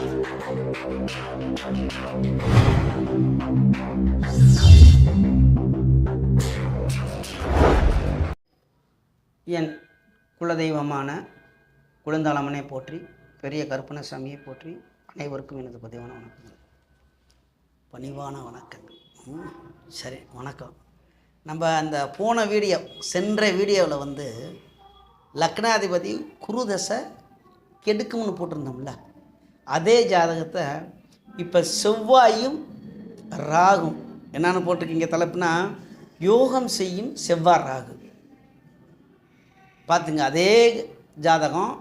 என் குலதெய்வமான குழந்தாளம்மனை போற்றி, பெரிய கருப்பணசாமியை போற்றி, அனைவருக்கும் எனது பதிவான வணக்கங்கள், பணிவான வணக்கங்கள். சரி, வணக்கம். நம்ம அந்த போன வீடியோ, சென்ற வீடியோவில் வந்து லக்னாதிபதி குரு தசை கெடுக்கும்னு போட்டிருந்தோம்ல, அதே ஜாதகத்தை இப்போ செவ்வாயும் ராகும் என்னென்னு போட்டிருக்கீங்க தலைப்புனா, யோகம் செய்யும் செவ்வாய் ராகு. பார்த்துங்க, அதே ஜாதகம்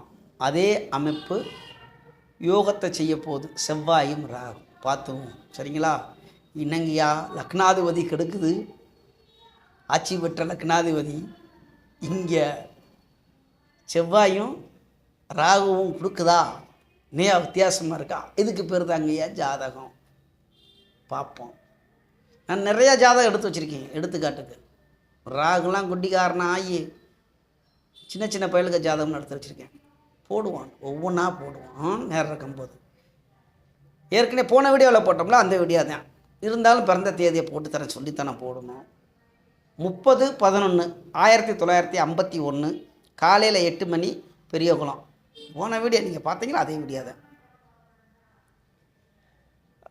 அதே அமைப்பு யோகத்தை செய்ய போகுது, செவ்வாயும் ராகு பார்த்துவோம். சரிங்களா? இன்னங்கியா லக்னாதிபதி கெடுக்குது, ஆட்சி பெற்ற லக்னாதிபதி இங்கே செவ்வாயும் ராகுவும் கொடுக்குதா? நிறையா வித்தியாசமாக இருக்கா? இதுக்கு பேர் தாங்கய்யா ஜாதகம். பார்ப்போம். நான் நிறையா ஜாதகம் எடுத்து வச்சுருக்கேன். எடுத்துக்காட்டுக்கு ராகுலாம் குட்டிக்காரனா ஆகி சின்ன சின்ன பயலுக்கு ஜாதகம்னு எடுத்து வச்சுருக்கேன். போடுவான், ஒவ்வொன்றா போடுவான் நேரம் இருக்கும்போது. ஏற்கனவே போன வீடியோவில் போட்டோம்ல, அந்த வீடியோ தான். இருந்தாலும் பிறந்த தேதியை போட்டு தரேன், சொல்லித்தானே போடணும். 30/11/1951 காலையில் 8 மணி, பெரியகுளம். போன வீடியோ நீங்கள் பார்த்தீங்களா? அதே வீடியோ தான்.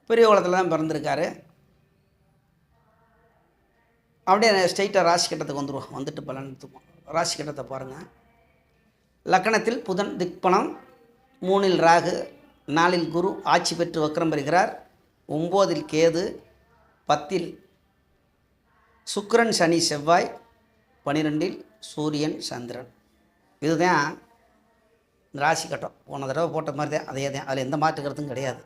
பெரியகுளத்தில் தான் பிறந்திருக்காரு. அப்படியே ஸ்ட்ரைட்டாக ராசி கட்டத்துக்கு வந்துடுவோம். வந்துட்டு பலன் எடுத்துப்போம். ராசி கட்டத்தை பாருங்கள். லக்கணத்தில் புதன் திக்பலம், 3இல் ராகு, 4இல் குரு ஆட்சி பெற்று வக்ரம் பெறுகிறார், 9இல் கேது, 10இல் சுக்கிரன் சனி செவ்வாய், 12இல் சூரியன் சந்திரன். இதுதான் ராசி கட்டம். போன தடவை போட்ட மாதிரி தான், அதே தான். அதில் எந்த மாற்றுக்கிறதும் கிடையாது.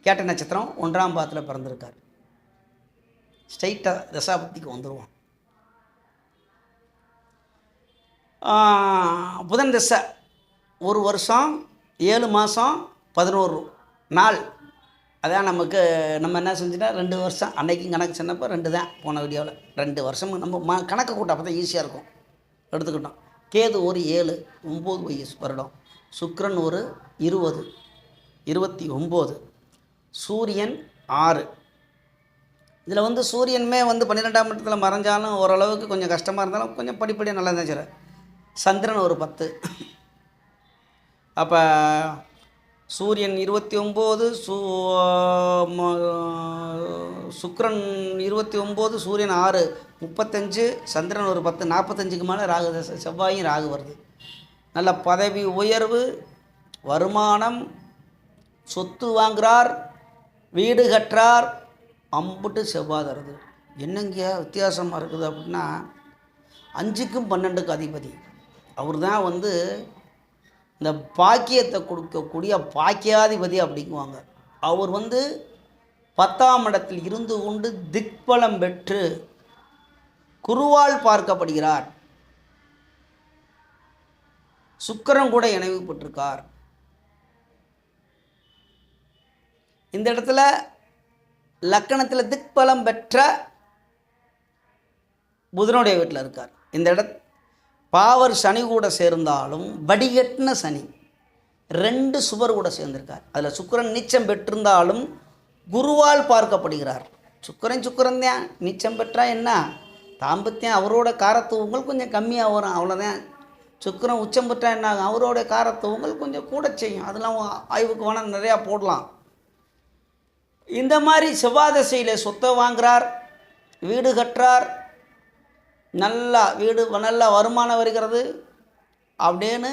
கேட்ட நட்சத்திரம் 1ஆம் பாதத்தில் பிறந்திருக்கார். ஸ்ட்ரைட்டாக தசாபக்திக்கு வந்துடுவோம். புதன் தசை 1 வருஷம் 7 மாதம் 11 நாள். அதான் நமக்கு நம்ம என்ன செஞ்சுட்டா 2 வருஷம். அன்னைக்கும் கணக்கு சொன்னப்போ 2 தான். போன வீடியோவில் 2 வருஷம் நம்ம கணக்கு கூட்ட அப்போ தான் ஈஸியாக இருக்கும். எடுத்துக்கிட்டோம். கேது ஒரு 7 9 வயசு வருடம், சுக்கிரன் ஒரு 20 29, சூரியன் 6. இதில் வந்து சூரியனுமே வந்து 12ஆம் இடத்துல மறைஞ்சாலும் ஓரளவுக்கு கொஞ்சம் கஷ்டமாக இருந்தாலும் கொஞ்சம் படிப்படியாக நல்லா தான் சார். சந்திரன் ஒரு 10. அப்போ சூரியன் 29, சுக்கிரன் 29, சூரியன் 6 35, சந்திரன் ஒரு 10 45க்கு மேலே ராகு தசை. செவ்வாயும் ராகு வருது. நல்ல பதவி உயர்வு, வருமானம், சொத்து வாங்குகிறார், வீடு கட்டுறார், அம்புட்டு செவ்வாய் தருது. என்னங்கயா வித்தியாசமாக இருக்குது அப்படின்னா, 5க்கும் 12க்கும் அதிபதி அவர் தான். வந்து இந்த பாக்கியத்தை கொடுக்கக்கூடிய பாக்கியாதிபதி அப்படிங்குவாங்க. அவர் வந்து 10ஆம் இடத்தில் இருந்து கொண்டு திக்பலம் பெற்று குருவால் பார்க்கப்படுகிறார். சுக்கிரன் கூட இணைவு பெற்றிருக்கார். இந்த இடத்துல லக்கணத்தில் திக்பலம் பெற்ற புதனுடைய வீட்டில் இருக்கார். இந்த பாவர் சனி கூட சேர்ந்தாலும் வடிகட்டின சனி 2 சுவர் கூட சேர்ந்திருக்கார். அதில் சுக்கிரன் நீச்சம் பெற்றிருந்தாலும் குருவால் பார்க்கப்படுகிறார். சுக்கிரன் தான். நீச்சம் பெற்றா என்ன, தாம்பத்தியம் அவரோட காரத்துவங்கள் கொஞ்சம் கம்மியாக வரும், அவ்வளோதான். சுக்கிரன் உச்சம் பெற்றா என்ன ஆகும், அவரோட காரத்துவங்கள் கொஞ்சம் கூட செய்யும். அதெல்லாம் ஆய்வுக்கு வேணால் நிறையா போடலாம். இந்த மாதிரி செவ்வாய் தசையில் சொத்தை வாங்குகிறார், வீடு கட்டுறார், நல்லா வீடு நல்லா வருமானம் வருகிறது அப்படின்னு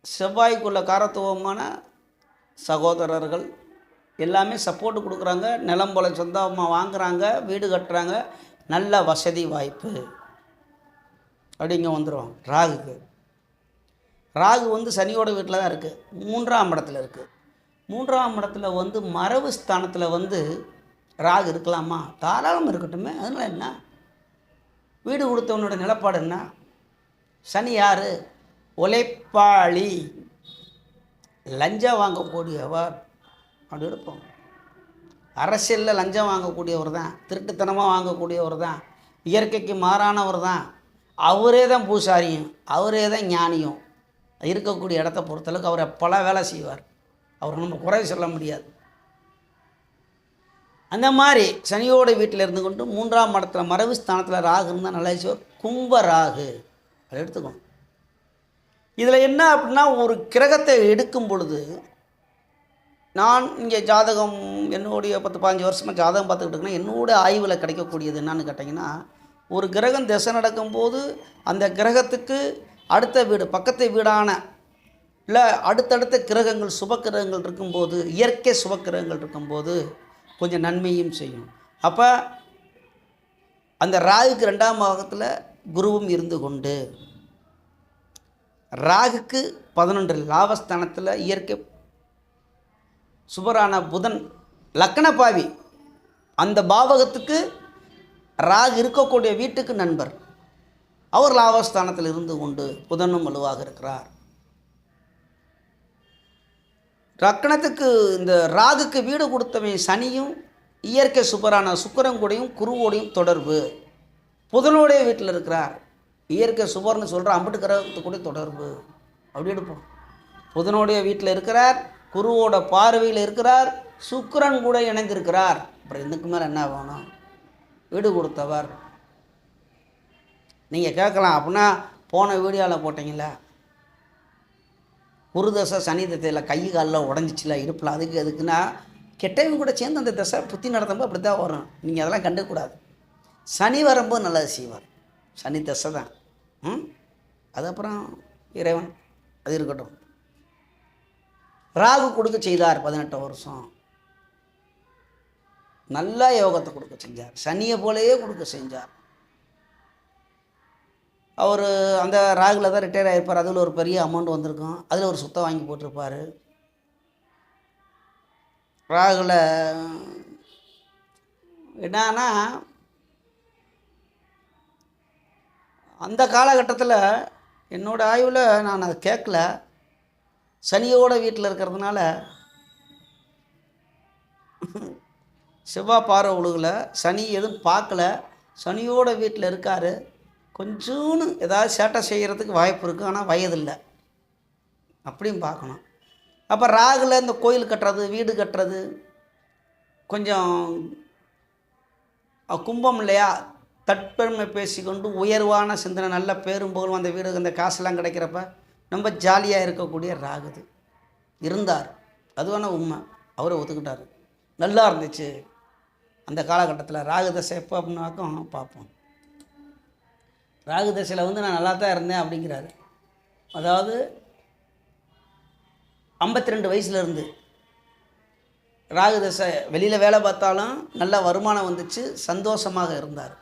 செவ்வாய்க்குள்ள காரத்துவமான சகோதரர்கள் எல்லாமே சப்போர்ட்டு கொடுக்குறாங்க. நிலம் போல சொந்தமாக வாங்குகிறாங்க, வீடு கட்டுறாங்க, நல்ல வசதி வாய்ப்பு அப்படிங்க வந்துடும். ராகு வந்து சனியோட வீட்டில் தான் இருக்குது, 3ஆம் இடத்துல இருக்குது. 3ஆம் இடத்துல வந்து மரபு ஸ்தானத்தில் வந்து ராகு இருக்கலாமா? தாராளமாக இருக்கட்டுமே. அதனால் என்ன? வீடு கொடுத்தவனோட நிலப்பாடு என்ன? சனி யார்? உழைப்பாளி, லஞ்சம் வாங்கக்கூடியவர் அப்படி இருப்போம். அரசியலில் லஞ்சம் வாங்கக்கூடியவர் தான், திருட்டுத்தனமாக வாங்கக்கூடியவர் தான், இயற்கைக்கு மாறானவர் தான். அவரே தான் பூசாரியும், அவரே தான் ஞானியும். இருக்கக்கூடிய இடத்த பொறுத்தளவுக்கு அவர் பல வேலை செய்வார். அவர் நம்ம குறை சொல்ல முடியாது. அந்த மாதிரி சனியோட வீட்டில் இருந்து கொண்டு 3ஆம் இடத்துல மறைவு ஸ்தானத்தில் ராகு இருந்தால் நல்லா செய்வார். கும்ப ராகு அதை எடுத்துக்கணும். இதில் என்ன அப்படின்னா, ஒரு கிரகத்தை எடுக்கும் பொழுது நான் இங்கே ஜாதகம் என்னுடைய 10-15 வருஷமாக ஜாதகம் பார்த்துக்கிட்டு இருக்கேன்னா, என்னோட ஆய்வில் கிடைக்கக்கூடியது என்னன்னு கேட்டிங்கன்னா, ஒரு கிரகம் திசை நடக்கும்போது அந்த கிரகத்துக்கு அடுத்த வீடு பக்கத்து வீடான இல்லை அடுத்தடுத்த கிரகங்கள் சுபக்கிரகங்கள் இருக்கும்போது, இயற்கை சுபக்கிரகங்கள் இருக்கும்போது கொஞ்சம் நன்மையும் செய்யும். அப்போ அந்த ராகுக்கு 2ஆம் பாகத்தில் குருவும் இருந்து கொண்டு, ராகுக்கு 11 லாபஸ்தானத்தில் இயற்கை சுபரான புதன் லக்னபாவி, அந்த பாவகத்துக்கு ராகு இருக்கக்கூடிய வீட்டுக்கு நண்பர், அவர் லாபஸ்தானத்தில் இருந்து கொண்டு புதனும் வலுவாக இருக்கிறார். லக்னத்துக்கு இந்த ராகுக்கு வீடு கொடுத்தவன் சனியும் இயற்கை சுபரான சுக்கிரன் கூடயும் குருவோடையும் தொடர்பு, புதனுடைய வீட்டில் இருக்கிறார். இயற்கை சுபர்னு சொல்கிற அம்பட்டு கிரகத்து கூட தொடர்பு. அப்படி எடுப்போம். புதனுடைய வீட்டில் இருக்கிறார், குருவோட பார்வையில் இருக்கிறார், சுக்கிரன் கூட இணைந்திருக்கிறார். அப்புறம் இதுக்கு மேலே என்ன வேணும்? வீடு கொடுத்தவர். நீங்கள் கேட்கலாம், அப்படின்னா போன வீடியோவில் போட்டிங்களா குரு தசை சனி தசையில் கை காலில் உடஞ்சிச்சில இடுப்பில், அதுக்குன்னா கெட்டவங்க கூட சேர்ந்து அந்த தசை புத்தி நடத்தும்போது அப்படி தான் வரும். நீங்கள் அதெல்லாம் கண்டுக்கூடாது. சனி வரும்போது நல்லது செய்வார். சனி தசை தான். அது அப்புறம் இறைவன் அது இருக்கட்டும். ராகு கொடுக்க செய்தார் 18 வருஷம். நல்ல யோகத்தை கொடுக்க செஞ்சார். சனியை போலேயே கொடுக்க செஞ்சார். அவர் அந்த ராகுல தான் ரிட்டையர் ஆகிருப்பார். அதில் ஒரு பெரிய அமௌண்ட் வந்திருக்கும். அதில் ஒரு சுத்தம் வாங்கி போட்டிருப்பார். ராகுல என்னன்னா, அந்த காலகட்டத்தில் என்னோடய ஆய்வில் நான் அதை கேட்கல. சனியோட வீட்டில் இருக்கிறதுனால செவ்வாய் பார்வை உழுகலை, சனி எதுவும் பார்க்கல. சனியோட வீட்டில் இருக்கார். கொஞ்சோன்னு ஏதாவது சேட்டை செய்கிறதுக்கு வாய்ப்பு இருக்குது, ஆனால் வயதில்லை. அப்படியும் பார்க்கணும். அப்போ ராகுல இந்த கோயில் கட்டுறது, வீடு கட்டுறது, கொஞ்சம் கும்பம் இல்லையா, தற்பெருமை பேசிக்கொண்டு உயர்வான சிந்தனை, நல்ல பேரும் புகழும், அந்த வீடு அந்த காசெல்லாம் கிடைக்கிறப்ப ரொம்ப ஜாலியாக இருக்கக்கூடிய ராகுது இருந்தார். அது வேணால் உண்மை. அவரை ஒத்துக்கிட்டார். நல்லா இருந்துச்சு அந்த காலகட்டத்தில். ராகு தசை எப்போ அப்படின்னாக்கும் பார்ப்போம். ராகு தசையில் நான் நல்லா தான் இருந்தேன் அப்படிங்கிறாரு. அதாவது 52 வயசுலேருந்து ராகு தசை, வெளியில் வேலை பார்த்தாலும் நல்ல வருமானம் வந்துச்சு, சந்தோஷமாக இருந்தார்.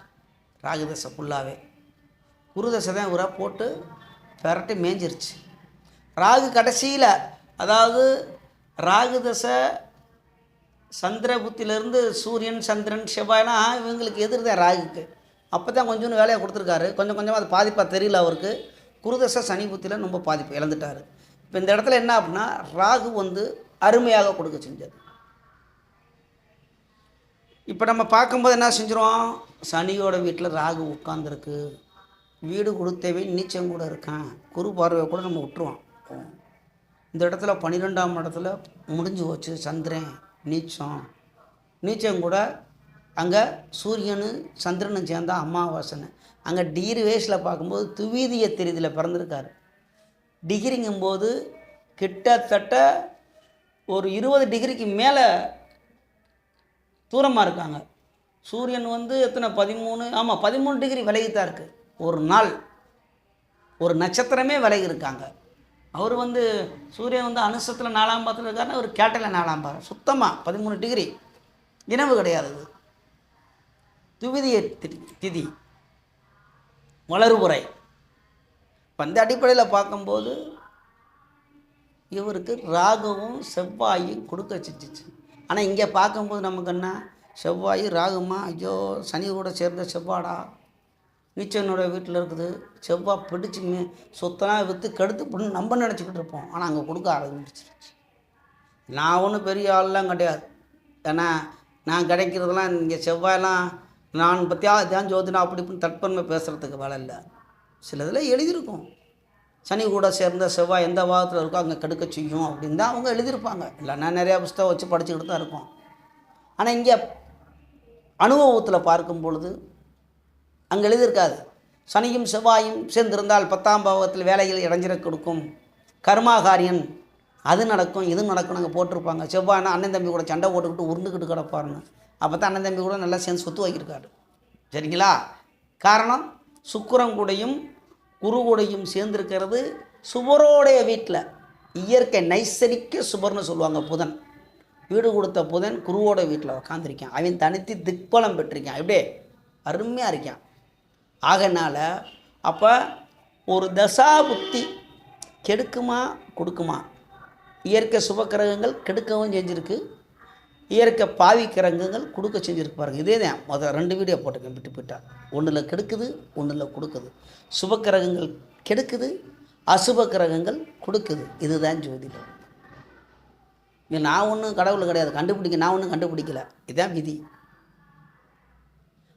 ராகு தசை ஃபுல்லாகவே. குரு தசை தான் இவராக போட்டு பெரட்டி மேய்ஞ்சிருச்சு. ராகு கடைசியில், அதாவது ராகு தசை சந்திர புத்தியிலேருந்து சூரியன் சந்திரன் செவ்வாய்னா இவங்களுக்கு எதிர்தான் ராகுக்கு. அப்போ தான் கொஞ்சோன்னு வேலையை கொடுத்துருக்காரு. கொஞ்சம் கொஞ்சமாக அது பாதிப்பாக தெரியல அவருக்கு. குருதசை சனி புத்தியில் ரொம்ப பாதிப்பு இழந்துட்டார். இப்போ இந்த இடத்துல என்ன அப்படின்னா, ராகு அருமையாக கொடுக்க செஞ்சது. இப்போ நம்ம பார்க்கும்போது என்ன செஞ்சிடும், சனியோட வீட்டில் ராகு உட்காந்துருக்கு, வீடு கொடுத்தவே நீச்சம் கூட இருக்கான், குரு பார்வையை கூட நம்ம விட்டுருவோம். இந்த இடத்துல 12ஆம் இடத்துல முடிஞ்சு போச்சு. சந்திரன் நீச்சம் கூட அங்கே சூரியனு சந்திரனும் சேர்ந்தா அமாவாசனை. அங்கே டிகிரி வயசில் பார்க்கும்போது துவீதிய தெரிதியில் பிறந்திருக்காரு. டிகிரிங்கும்போது கிட்டத்தட்ட ஒரு 20 டிகிரிக்கு மேலே தூரமாக இருக்காங்க. சூரியன் எத்தனை 13 டிகிரி விலகித்தான் இருக்குது. ஒரு நாள் ஒரு நட்சத்திரமே விலகி இருக்காங்க. அவர் சூரியன் அனுசத்தில் 4ஆம் பாதத்தில் இருக்காருன்னா அவர் கேட்டல 4ஆம் பாதம். சுத்தமாக 13 டிகிரி இனவு கிடையாது. துவிதிய திதி வளர்புரை. அந்த அடிப்படையில் பார்க்கும்போது இவருக்கு ராகுவும் செவ்வாயும் கொடுக்க செஞ்சிச்சு. ஆனால் இங்கே பார்க்கும்போது நமக்கு என்ன, செவ்வாய் ராகுமா, ஐயோ சனி கூட சேர்ந்த செவ்வாடா, நீச்சனோட வீட்டில் இருக்குது, செவ்வாய் பிடிச்சி சொத்தனாக விற்று கெடுத்து பண்ணி நம்ம நினச்சிக்கிட்டு இருப்போம். ஆனால் அங்கே கொடுக்க ஆரம்பிச்சிருச்சு. நான் ஒன்றும் பெரிய ஆள்லாம் கிடையாது. ஏன்னா நான் கிடைக்கிறதுலாம் இங்கே செவ்வாயெல்லாம் நான் பற்றியா இதான் ஜோதினா அப்படி இப்படின்னு தட்பன்மை பேசுகிறதுக்கு வேலை இல்லை. சில இதில் எழுதியிருக்கும், சனி கூட சேர்ந்த செவ்வாய் எந்த பாகத்தில் இருக்கோ அங்கே கெடுக்க செய்யும் அப்படின்னு தான் அவங்க எழுதியிருப்பாங்க. இல்லைன்னா நிறையா புஸ்தகம் வச்சு படிச்சுக்கிட்டு தான் இருக்கோம். ஆனால் இங்கே அனுபவத்தில் பார்க்கும் பொழுது அங்கே எழுதியிருக்காது. சனியும் செவ்வாயும் சேர்ந்திருந்தால் 10ஆம் பாவத்தில் வேலையில் இடைஞ்சிட கொடுக்கும், கர்மாகாரியன் அது நடக்கும் இது நடக்கும் அங்கே போட்டிருப்பாங்க. செவ்வாய்னா அண்ணன் தம்பி கூட சண்டை போட்டுக்கிட்டு உருண்டுக்கிட்டு கிடப்பாருன்னு. அப்போ தான் அண்ணன் தம்பி கூட நல்லா சேர்ந்து சொத்து வாங்கியிருக்காரு. சரிங்களா? காரணம் சுக்கிரன் கூடையும் குரு கூடையும் சேர்ந்துருக்கிறது சுபரோடைய வீட்டில். இயற்கை நைசரிக்க சுபர்னு சொல்லுவாங்க. புதன் வீடு கொடுத்த புதன் குருவோட வீட்டில் உக்காந்துருக்கான். அவன் தனித்து திக்பலம் பெற்றிருக்கான். எப்படியே அருமையாக இருக்கான். ஆகனால அப்போ ஒரு தசா புத்தி கெடுக்குமா கொடுக்குமா? இயற்கை சுபக்கிரகங்கள் கெடுக்கவும் செஞ்சுருக்கு, இயற்கை பாவி கிரகங்கள் கொடுக்க செஞ்சுருக்கு. பாருங்கள், இதே தான் மொதல் 2 வீடியோ போட்டுக்கேன் விட்டு போயிட்டால். ஒன்றில் கெடுக்குது, ஒன்றில் கொடுக்குது. சுபக்கிரகங்கள் கெடுக்குது, அசுப கிரகங்கள் கொடுக்குது. இதுதான் ஜோதிடம். இது நான் ஒன்றும் கடவுள் கிடையாது, நான் ஒன்றும் கண்டுபிடிக்கல. இதுதான் விதி.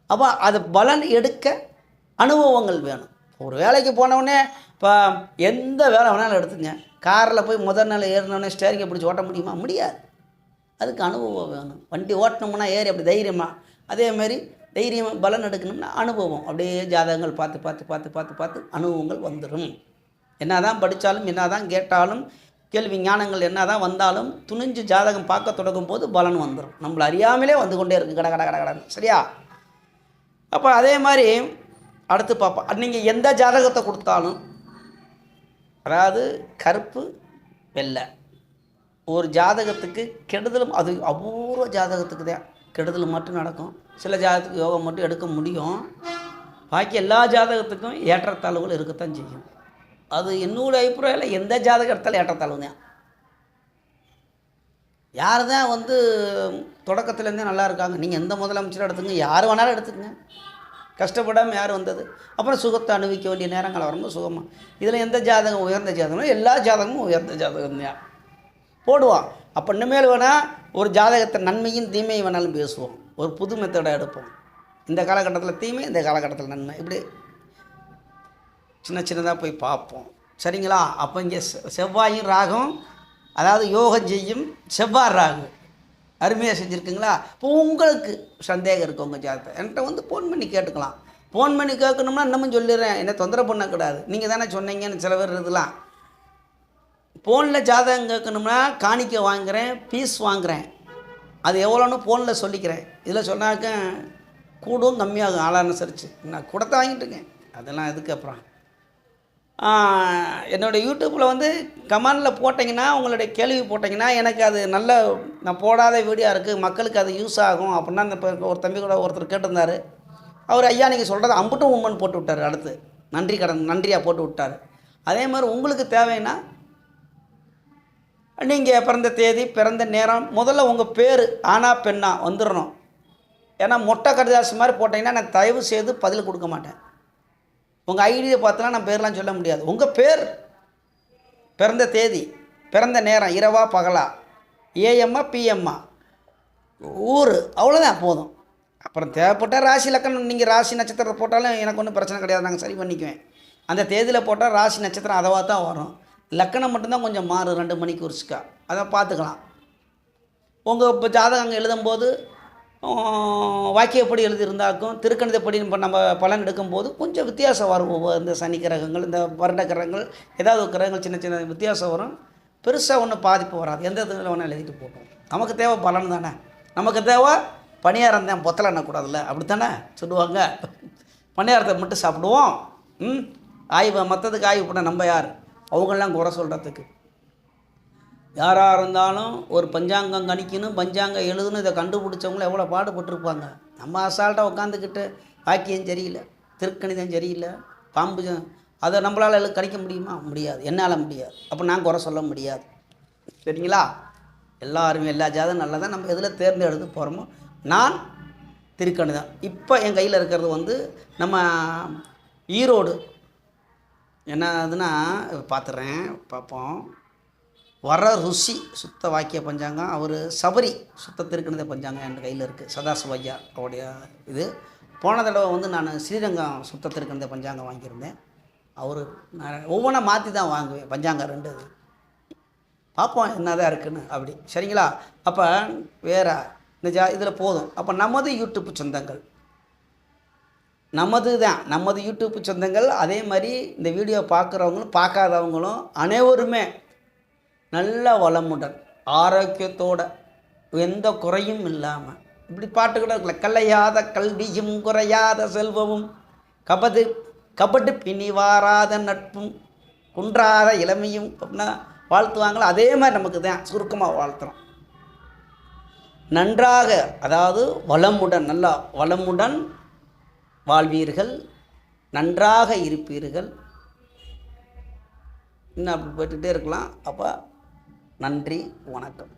அப்போ அது பலன் எடுக்க அனுபவங்கள் வேணும். ஒரு வேலைக்கு போனவுடனே இப்போ எந்த வேலை வேணாலும் எடுத்துங்க, காரில் போய் முதல் நாள் ஏறினோடனே ஸ்டேரிங்கை பிடிச்சி ஓட்ட முடியுமா? முடியாது. அதுக்கு அனுபவம் வேணும். வண்டி ஓட்டணும்னா ஏறி அப்படி தைரியமாக, அதேமாதிரி தைரியமாக பலன் எடுக்கணும்னா அனுபவம். அப்படியே ஜாதகங்கள் பார்த்து பார்த்து பார்த்து பார்த்து பார்த்து அனுபவங்கள் வந்துடும். என்ன தான் படித்தாலும் என்ன தான் கேட்டாலும் கேள்வி ஞானங்கள் என்ன தான் வந்தாலும் துணிஞ்சு ஜாதகம் பார்க்க தொடங்கும் போது பலன் வந்துடும். நம்மளை அறியாமலே வந்து கொண்டே இருக்குது கட கட கட கடன். சரியா? அப்போ அதே மாதிரி அடுத்து பார்ப்போம். நீங்கள் எந்த ஜாதகத்தை கொடுத்தாலும், அதாவது கருப்பு வெள்ளை, ஒரு ஜாதகத்துக்கு கெடுதலும், அது அபூர்வ ஜாதகத்துக்கு தான் கெடுதல் மட்டும் நடக்கும். சில ஜாதகத்துக்கு யோகம் மட்டும் எடுக்க முடியும். பாக்கி எல்லா ஜாதகத்துக்கும் ஏற்றத்தாழ்வுகள் இருக்கத்தான் செய்யும். அது என்னோட அபிப்பிராயம். எந்த ஜாதகம் எடுத்தாலும் ஏற்றத்தாழ்வு தான். யார் தான் வந்து தொடக்கத்துலேருந்தே நல்லா இருக்காங்க, நீங்கள் எந்த முதலமைச்சரும் எடுத்துங்க, யார் வேணாலும் எடுத்துக்கங்க, கஷ்டப்படாமல் யார் வந்தது, அப்புறம் சுகத்தை அனுபவிக்க வேண்டிய நேரங்கள் வரும்போது சுகமாக. இதில் எந்த ஜாதகம் உயர்ந்த ஜாதகம்? எல்லா ஜாதகமும் உயர்ந்த ஜாதகம் தான் போடுவான். அப்போ இனிமேல் வேணால் ஒரு ஜாதகத்தை நன்மையும் தீமையும் வேணாலும் பேசுவோம். ஒரு புது மெத்தடை எடுப்போம். இந்த காலகட்டத்தில் தீமை, இந்த காலகட்டத்தில் நன்மை, இப்படி சின்ன சின்னதாக போய் பார்ப்போம். சரிங்களா? அப்போ இங்கே செவ்வாயும் ராகும், அதாவது யோகம் செய்யும் செவ்வாய் ராகு அருமையாக செஞ்சுருக்குங்களா? இப்போ உங்களுக்கு சந்தேகம் இருக்குது உங்கள் ஜாதகத்தை என்கிட்ட வந்து ஃபோன் பண்ணி கேட்டுக்கலாம். ஃபோன் பண்ணி கேட்கணும்னா இன்னமும் சொல்லிடுறேன், என்னை தொந்தரவு பண்ணக்கூடாது. நீங்கள் தானே சொன்னீங்கன்னு சில பேர் இதெல்லாம் ஃபோனில் ஜாதகம் கேட்கணும்னா காணிக்க வாங்குகிறேன், ஃபீஸ் வாங்குகிறேன். அது எவ்வளோன்னு ஃபோனில் சொல்லிக்கிறேன். இதில் சொன்னாக்க கூடும் கம்மியாகும் ஆளானுசரிச்சு. நான் கூடத்தை வாங்கிட்டுருக்கேன். அதெல்லாம் எதுக்கு? அப்புறம் என்னோடய யூடியூப்பில் வந்து கமெண்டில் போட்டிங்கன்னா, உங்களுடைய கேள்வி போட்டிங்கன்னா எனக்கு அது நல்ல, நான் போடாத வீடியோ இருக்குது, மக்களுக்கு அது யூஸ் ஆகும் அப்படின்னா, இந்த ஒரு தம்பி கூட ஒருத்தர் கேட்டிருந்தார். அவர் ஐயா நீங்கள் சொல்கிறது அம்புட்டும் உண்மைன்னு போட்டு விட்டார். அடுத்து நன்றியாக போட்டு விட்டார். அதே மாதிரி உங்களுக்கு தேவைன்னா நீங்கள் பிறந்த தேதி, பிறந்த நேரம், முதல்ல உங்கள் பேர் ஆனா பெண்ணா வந்துடணும். ஏன்னா மொட்டை கடிதாசு மாதிரி போட்டிங்கன்னா நான் தயவு செய்து பதில் கொடுக்க மாட்டேன். உங்கள் ஐடியை பார்த்தோன்னா நான் பேர்லாம் சொல்ல முடியாது. உங்கள் பேர், பிறந்த தேதி, பிறந்த நேரம், இரவா பகலா, ஏஎம்மா பிஎம்மா, ஊர், அவ்வளோதான் போதும். அப்புறம் தேவைப்பட்டால் ராசி லக்கணம், நீங்கள் ராசி நட்சத்திரத்தை போட்டாலும் எனக்கு ஒன்றும் பிரச்சனை கிடையாது, நாங்கள் சரி பண்ணிக்குவேன். அந்த தேதியில் போட்டால் ராசி நட்சத்திரம் அதவாக தான் வரும். லக்கணம் மட்டும்தான் கொஞ்சம் மாறும் 2 மணிக்கு ஒருக்கா, அதை பார்த்துக்கலாம். உங்கள் இப்போ ஜாதகம் அங்கே எழுதும்போது வாக்கியப்படி எழுதியிருந்தாக்கும் திருக்கணிதப்படி இப்போ நம்ம பலன் எடுக்கும்போது கொஞ்சம் வித்தியாசம் வரும். இந்த சனி கிரகங்கள், இந்த வருட கிரகங்கள், ஏதாவது ஒரு கிரகங்கள் சின்ன சின்ன வித்தியாசம் வரும். பெருசாக ஒன்றும் பாதிப்பு வராது. எந்த இதில் வேணால் எழுதிட்டு போட்டோம். நமக்கு தேவை பலன் தானே, நமக்கு தேவை பணியாரம் தான், பொத்தலை எண்ணக்கூடாதுல்ல, அப்படி தானே சொல்லுவாங்க. பணியாரத்தை மட்டும் சாப்பிடுவோம். ஆய்வு மற்றதுக்கு ஆய்வு பண்ண நம்ம யார்? அவங்களாம் குறை சொல்கிறதுக்கு. யாராக இருந்தாலும் ஒரு பஞ்சாங்கம் கணிக்கணும், பஞ்சாங்கம் எழுதணும், இதை கண்டுபிடிச்சவங்களும் எவ்வளோ பாடுபட்டுருப்பாங்க. நம்ம அசால்ட்டாக உட்காந்துக்கிட்டு வாக்கியம் சரியில்லை, திருக்கணிதம் சரியில்லை, பாம்பு அதை நம்மளால் கணிக்க முடியுமா? முடியாது, என்னால் முடியாது. அப்போ நான் குறை சொல்ல முடியாது. சரிங்களா? எல்லாருமே எல்லா ஜாதகம் நல்லா தான். நம்ம எதில் தேர்ந்தெடுத்து போகிறோமோ, நான் திருக்கணிதம். இப்போ என் கையில் இருக்கிறது வந்து நம்ம ஈரோடு என்னதுன்னா பார்த்துட்றேன், பார்ப்போம். வர ருசி சுத்த வாக்கிய பஞ்சாங்கம், அவர் சபரி சுத்த திருக்கணித பஞ்சாங்கம் என் கையில் இருக்குது. சதாசிவையா அவருடைய இது. போன தடவை வந்து நான் ஸ்ரீரங்கம் சுத்த திருக்கணித பஞ்சாங்கம் வாங்கியிருந்தேன். அவர் ஒவ்வொன்றா மாற்றி தான் வாங்குவேன் பஞ்சாங்கம் 2 இது பார்ப்போம் என்ன தான் இருக்குன்னு அப்படி. சரிங்களா? அப்போ வேறு இந்த இதில் போதும். அப்போ நமது யூடியூப் சொந்தங்கள், நமது யூடியூப் சொந்தங்கள், அதே மாதிரி இந்த வீடியோ பார்க்குறவங்களும் பார்க்காதவங்களும் அனைவருமே நல்ல வளமுடன் ஆரோக்கியத்தோட எந்த குறையும் இல்லாமல் இப்படி பாட்டு கூட இருக்கல, கல்லையாத கல்வியும் குறையாத செல்வமும் கபடு பிணி வாராத நட்பும் குன்றாத இளமையும் அப்படின்னா வாழ்த்துவாங்களோ அதே மாதிரி நமக்கு தான் சுருக்கமாக வாழ்த்துறோம். நன்றாக, அதாவது வளமுடன், நல்லா வளமுடன் வாழ்வீர்கள், நன்றாக இருப்பீர்கள். இன்னும் அப்படி போய்ட்டுகிட்டே இருக்கலாம். அப்போ நன்றி, வணக்கம்.